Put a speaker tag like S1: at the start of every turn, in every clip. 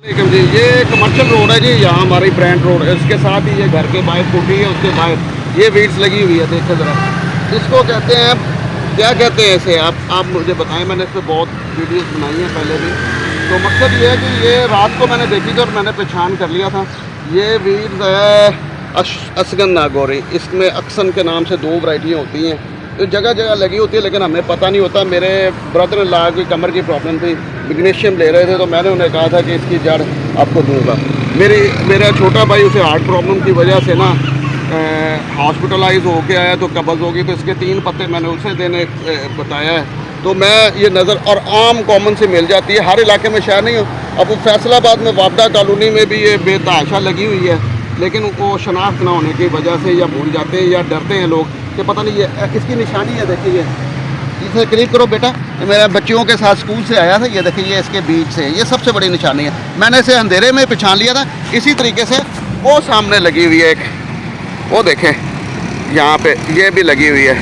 S1: लेकिन जी ये commercial road है जी, यहाँ हमारी ब्रांड रोड है, इसके साथ ही ये घर के बाहर कोठी है, उसके बाहर ये वीड्स लगी हुई है। देखें ज़रा, इसको कहते हैं, क्या कहते हैं इसे, आप मुझे बताएं। मैंने इस पर बहुत वीडियोस बनाई हैं पहले भी। तो मकसद ये है कि ये रात को मैंने देखी थी और मैंने पहचान कर लिया था। ये वीड्स है असगन नागौरी, इसमें अक्सन के नाम से 2 वैरायटियाँ होती हैं। तो जगह जगह लगी होती है लेकिन हमें पता नहीं होता। मेरे ब्रदर इन लॉ की कमर की प्रॉब्लम थी, मैग्नीशियम ले रहे थे, तो मैंने उन्हें कहा था कि इसकी जड़ आपको दूंगा। मेरा छोटा भाई उसे हार्ट प्रॉब्लम की वजह से ना हॉस्पिटलाइज हो के आया, तो कब्ज़ हो गई, तो इसके 3 पत्ते मैंने उसे देने बताया है। तो मैं ये नज़र और आम कॉमन से मिल जाती है, हर इलाके में शायद नहीं हो। अब वो फैसलाबाद में वापडा कॉलोनी में भी ये बेतहाशा लगी हुई है, लेकिन वो शनाख्त ना होने की वजह से या भूल जाते हैं या डरते हैं लोग कि पता नहीं। ये इसकी निशानी है, देखिए, इसे करीब करो बेटा। मेरा बच्चियों के साथ स्कूल से आया था, ये देखिए, ये इसके बीच से, ये सबसे बड़ी निशानी है। मैंने इसे अंधेरे में पहचान लिया था। इसी तरीके से वो सामने लगी हुई है एक, वो देखें यहाँ पे ये भी लगी हुई है,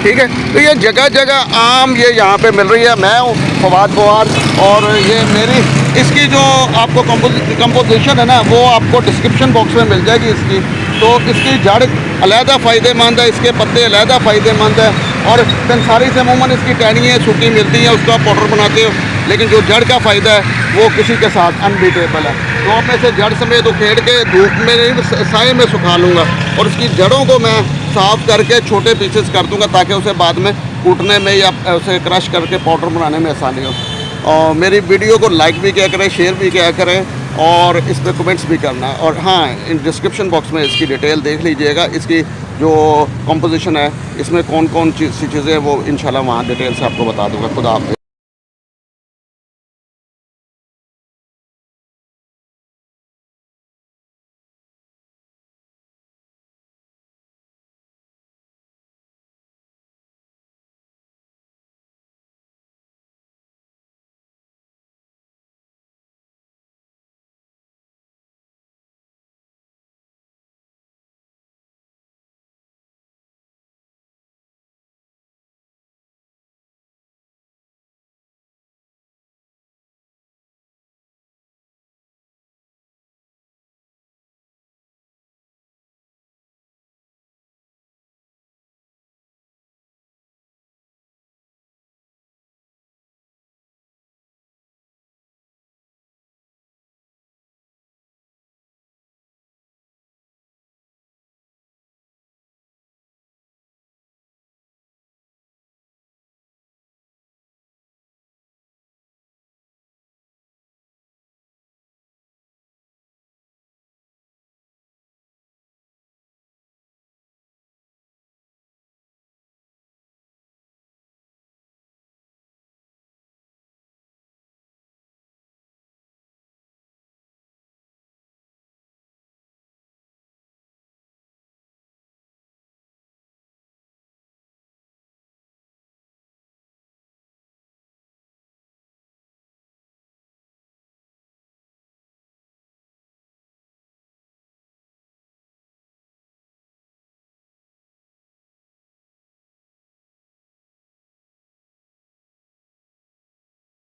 S1: ठीक है। तो ये जगह जगह आम ये यहाँ पे मिल रही है। मैं हूँ फवाद बुआर, और ये मेरी इसकी जो आपको कंपोजिशन है ना, वो आपको डिस्क्रिप्शन बॉक्स में मिल जाएगी इसकी। तो इसकी जड़ अलहदा फ़ायदेमंद है, इसके पत्ते अलहदा फ़ायदेमंद है, और कंसारी से अमूमन इसकी टहनियाँ सूखी मिलती हैं, उसका पाउडर बनाते हो, लेकिन जो जड़ का फ़ायदा है वो किसी के साथ अनबीटेबल है। तो अब मैं इसे जड़ समेत उखेड़ के धूप में साए में सुखा लूँगा, और उसकी जड़ों को मैं साफ़ करके छोटे पीसेस कर दूँगा, ताकि उसे बाद में कूटने में या उसे क्रश करके पाउडर बनाने में आसानी हो। और मेरी वीडियो को लाइक भी किया करें, शेयर भी किया करें, और इस पर कमेंट्स भी करना। और हाँ, इन डिस्क्रिप्शन बॉक्स में इसकी डिटेल देख लीजिएगा, इसकी जो कंपोजिशन है, इसमें कौन कौन सी चीज़ें, वो इंशाल्लाह वहाँ डिटेल से आपको बता दूँगा। खुदा हाफ़िज़।